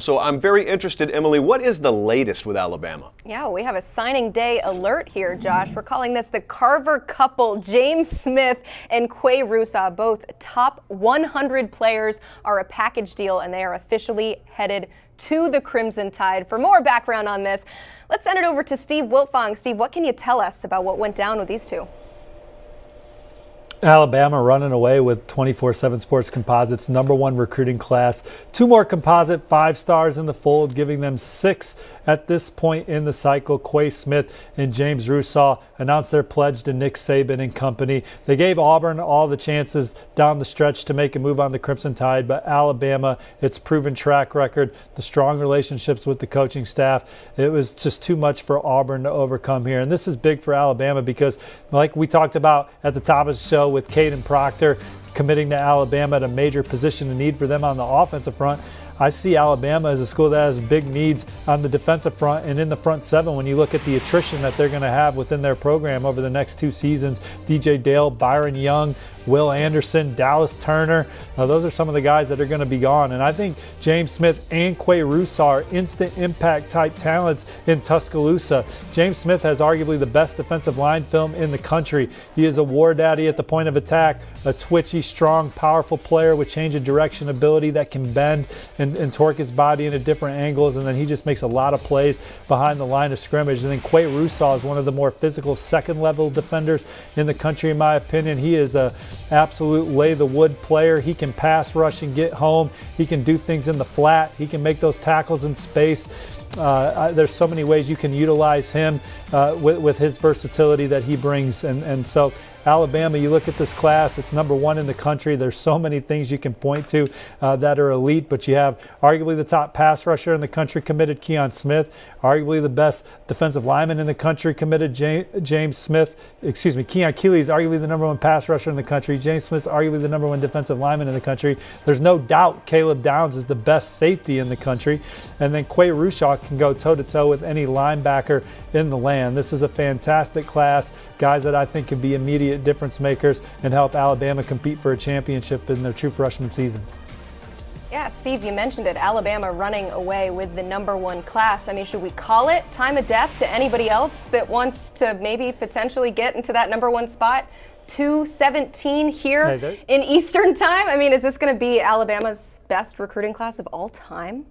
So I'm very interested, Emily, what is the latest with Alabama? Yeah, we have a signing day alert here, Josh. We're calling this the Carver couple. James Smith and Quay Rusaw, both top 100 players, are a package deal, and they are officially headed to the Crimson Tide. For more background on this, let's send it over to Steve Wiltfong. Steve, what can you tell us about what went down with these two? Alabama running away with 24/7 Sports Composites' #1 recruiting class. 2 more composite 5-stars in the fold, giving them 6 at this point in the cycle. Quay Smith and James Rusaw announced their pledge to Nick Saban and company. They gave Auburn all the chances down the stretch to make a move on the Crimson Tide, but Alabama, its proven track record, the strong relationships with the coaching staff, it was just too much for Auburn to overcome here. And this is big for Alabama because, like we talked about at the top of the show with Kayden Proctor committing to Alabama at a major position of need for them on the offensive front, I see Alabama as a school that has big needs on the defensive front and in the front 7 when you look at the attrition that they're going to have within their program over the next 2 seasons. DJ Dale, Byron Young, Will Anderson, Dallas Turner. Those are some of the guys that are going to be gone. And I think James Smith and Quay Rusaw are instant impact type talents in Tuscaloosa. James Smith has arguably the best defensive line film in the country. He is a war daddy at the point of attack, a twitchy, strong, powerful player with change of direction ability that can bend and torque his body into different angles. And then he just makes a lot of plays behind the line of scrimmage. And then Quay Rusaw is one of the more physical second level defenders in the country, in my opinion. He is a absolute lay the wood player. He can pass rush and get home. He can do things in the flat. He can make those tackles in space. There's so many ways you can utilize him with his versatility that he brings. And so Alabama, you look at this class, it's #1 in the country. There's so many things you can point to that are elite, but you have arguably the top pass rusher in the country committed, Keon Smith, arguably the best defensive lineman in the country committed, James Smith. Keon Keeley is arguably the #1 pass rusher in the country. James Smith's arguably the #1 defensive lineman in the country. There's no doubt Caleb Downs is the best safety in the country. And then Quay Rusaw can go toe-to-toe with any linebacker in the land. This is a fantastic class, guys that I think can be immediate difference makers and help Alabama compete for a championship in their true freshman seasons. Yeah, Steve, you mentioned it. Alabama running away with the #1 class. I mean, should we call it time of death to anybody else that wants to maybe potentially get into that #1 spot? 2:17 here in Eastern time. I mean, is this going to be Alabama's best recruiting class of all time?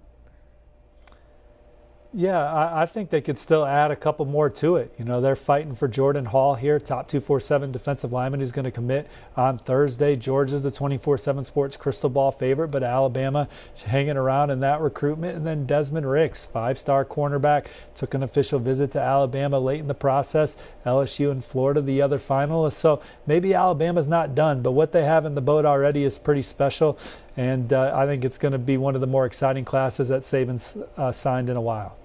Yeah, I think they could still add a couple more to it. You know, they're fighting for Jordan Hall here, top 247 defensive lineman who's going to commit on Thursday. Georgia's the 24/7 Sports crystal ball favorite, but Alabama hanging around in that recruitment. And then Desmond Ricks, 5-star cornerback, took an official visit to Alabama late in the process. LSU and Florida, the other finalists. So maybe Alabama's not done, but what they have in the boat already is pretty special. And I think it's going to be one of the more exciting classes that Saban's signed in a while.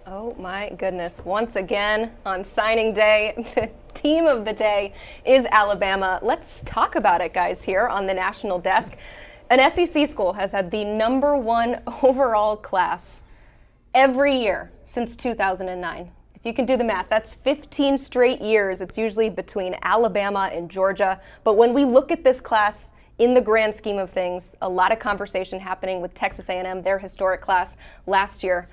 Oh my goodness. Once again on signing day, the team of the day is Alabama. Let's talk about it, guys, here on the national desk. An SEC school has had the #1 overall class every year since 2009. If you can do the math, that's 15 straight years. It's usually between Alabama and Georgia. But when we look at this class, in the grand scheme of things, a lot of conversation happening with Texas A&M, their historic class last year.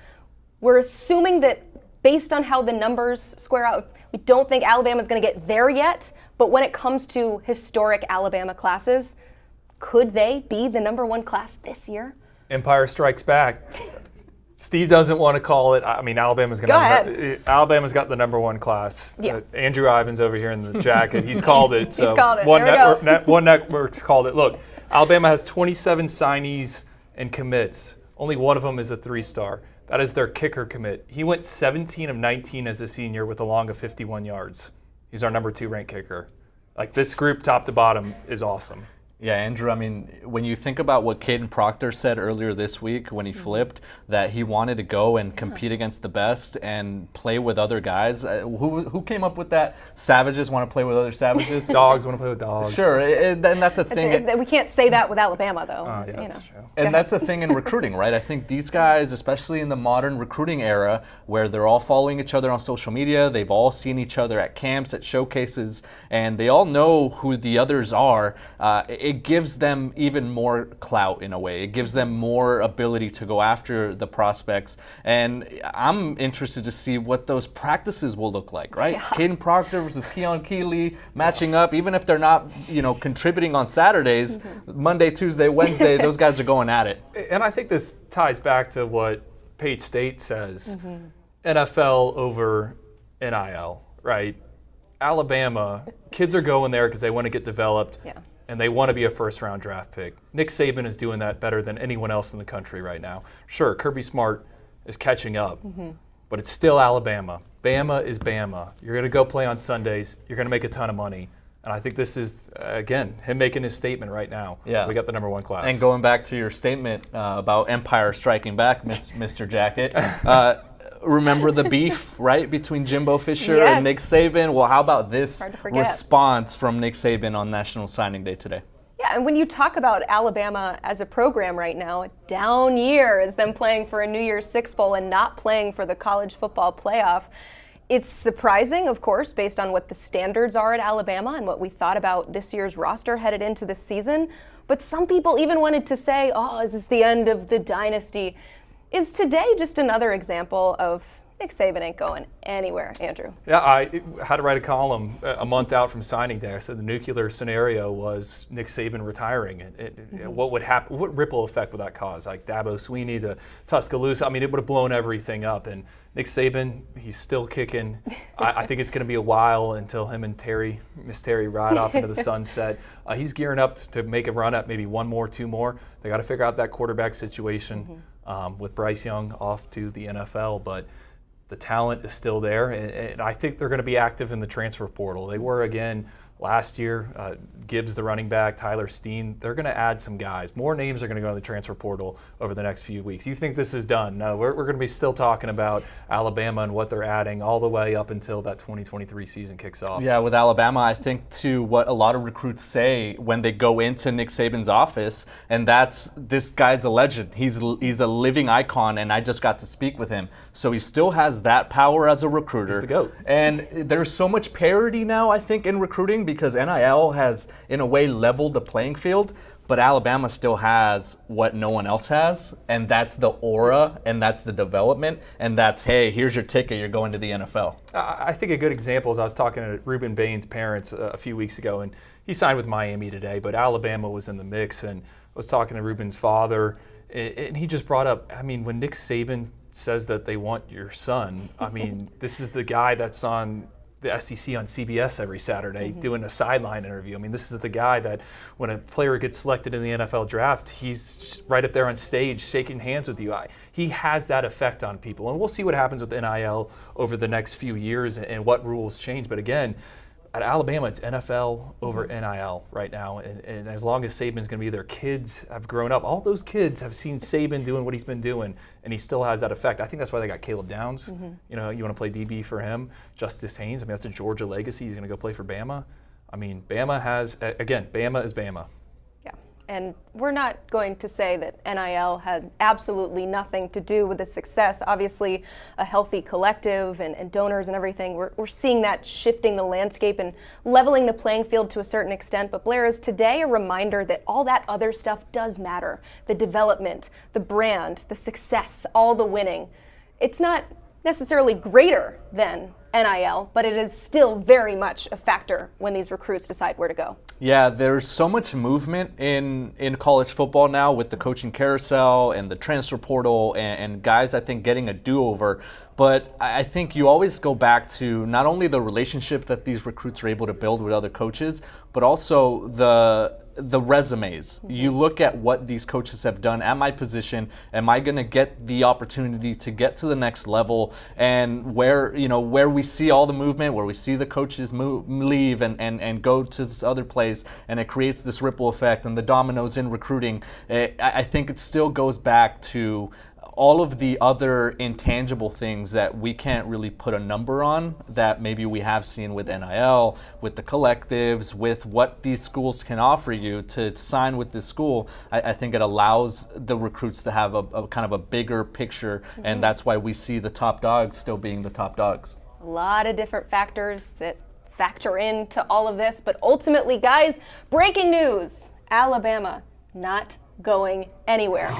We're assuming that based on how the numbers square out, we don't think Alabama's going to get there yet. But when it comes to historic Alabama classes, could they be the #1 class this year? Empire strikes back. Steve doesn't want to call it. I mean, Alabama's going to. Alabama's got the #1 class. Yeah. Andrew Ivins over here in the jacket. He's called it. So He's called it. One network's called it. Look, Alabama has 27 signees and commits. Only one of them is a 3-star. That is their kicker commit. He went 17 of 19 as a senior with a long of 51 yards. He's our #2 ranked kicker. Like, this group, top to bottom, is awesome. Yeah, Andrew, I mean, when you think about what Kayden Proctor said earlier this week when he flipped, that he wanted to go and compete against the best and play with other guys, who came up with that? Savages want to play with other savages? Dogs want to play with dogs. Sure, and that's a thing. We can't say that with Alabama, though. Yeah, that's true. And that's a thing in recruiting, right? I think these guys, especially in the modern recruiting era, where they're all following each other on social media, they've all seen each other at camps, at showcases, and they all know who the others are. It it gives them even more clout in a way. It gives them more ability to go after the prospects. And I'm interested to see what those practices will look like, right? Kayden Proctor versus Keon Keeley matching up, even if they're not, contributing on Saturdays, Monday, Tuesday, Wednesday, those guys are going at it. And I think this ties back to what Pate State says, NFL over NIL, right? Alabama, kids are going there because they want to get developed and they want to be a first-round draft pick. Nick Saban is doing that better than anyone else in the country right now. Sure, Kirby Smart is catching up, but it's still Alabama. Bama is Bama. You're going to go play on Sundays. You're going to make a ton of money. And I think this is, again, him making his statement right now. Yeah. We got the number one class. And going back to your statement about Empire striking back, Mr. Jacket, remember the beef, right, between Jimbo Fisher and Nick Saban? Well, how about this response from Nick Saban on National Signing Day today? Yeah, and when you talk about Alabama as a program right now, a down year is them playing for a New Year's Six Bowl and not playing for the college football playoff. It's surprising, of course, based on what the standards are at Alabama and what we thought about this year's roster headed into this season. But some people even wanted to say, is this the end of the dynasty? Is today just another example of Nick Saban ain't going anywhere, Andrew? Yeah, I had to write a column a month out from signing day. I said the nuclear scenario was Nick Saban retiring. What would happen? What ripple effect would that cause? Like Dabo Sweeney to Tuscaloosa. I mean, it would have blown everything up. And Nick Saban, he's still kicking. I think it's going to be a while until him and Miss Terry ride off into the sunset. He's gearing up to make a run at maybe one more, two more. They got to figure out that quarterback situation with Bryce Young off to the NFL. But the talent is still there, and I think they're going to be active in the transfer portal. They were again last year. Gibbs, the running back, Tyler Steen, they're going to add some guys. More names are going to go in the transfer portal over the next few weeks. You think this is done? No, we're going to be still talking about Alabama and what they're adding all the way up until that 2023 season kicks off. Yeah, with Alabama, I think to what a lot of recruits say when they go into Nick Saban's office, and that's, this guy's a legend. He's a living icon, and I just got to speak with him. So he still has that power as a recruiter. He's the GOAT. And there's so much parity now, I think, in recruiting because NIL has, in a way, leveled the playing field, but Alabama still has what no one else has, and that's the aura, and that's the development, and that's, hey, here's your ticket, you're going to the NFL. I think a good example is I was talking to Ruben Bain's parents a few weeks ago, and he signed with Miami today, but Alabama was in the mix, and I was talking to Ruben's father, and he just brought up, I mean, when Nick Saban says that they want your son, I mean, this is the guy that's on the SEC on CBS every Saturday doing a sideline interview. I mean, this is the guy that when a player gets selected in the NFL draft, he's right up there on stage shaking hands with you. He has that effect on people. And we'll see what happens with NIL over the next few years and what rules change. But again, at Alabama, it's NFL over NIL right now. And as long as Saban's going to be there, kids have grown up. All those kids have seen Saban doing what he's been doing, and he still has that effect. I think that's why they got Caleb Downs. You know, you want to play DB for him. Justice Haynes, I mean, that's a Georgia legacy. He's going to go play for Bama. I mean, Bama has, again, Bama is Bama. And we're not going to say that NIL had absolutely nothing to do with the success. Obviously, a healthy collective and donors and everything, we're seeing that shifting the landscape and leveling the playing field to a certain extent. But Blair, is today a reminder that all that other stuff does matter. The development, the brand, the success, all the winning. It's not necessarily greater than NIL, but it is still very much a factor when these recruits decide where to go. Yeah, there's so much movement in college football now with the coaching carousel and the transfer portal and guys, I think, getting a do-over. But I think you always go back to not only the relationship that these recruits are able to build with other coaches, but also the resumes. You look at what these coaches have done at my position. Am I going to get the opportunity to get to the next level? And where we see all the movement, where we see the coaches leave and go to this other place, and it creates this ripple effect and the dominoes in recruiting. I think it still goes back to all of the other intangible things that we can't really put a number on that maybe we have seen with NIL, with the collectives, with what these schools can offer you to sign with this school. I think it allows the recruits to have a kind of a bigger picture, and that's why we see the top dogs still being the top dogs. A lot of different factors that factor into all of this, but ultimately, guys, breaking news. Alabama not going anywhere.